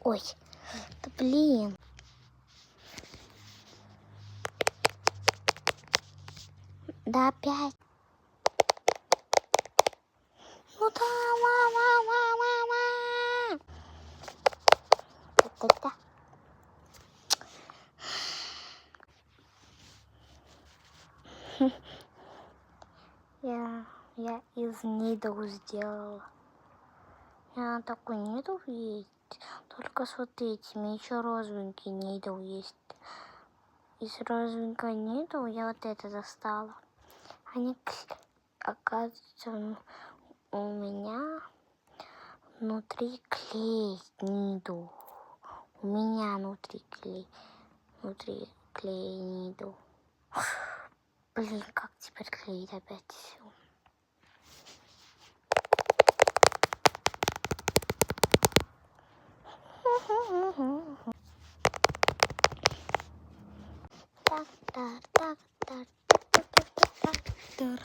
Ой, да блин. Да опять. Ну да, Да-да-да. Я из нидл сделала. Я такой нидл есть. Только с вот этими. Еще розовенький нидл есть. Из розовенького нидл я вот это достала. Они, оказывается, у меня внутри клей нидл. У меня внутри клей нидл. Блин, как теперь клеить опять все? Так.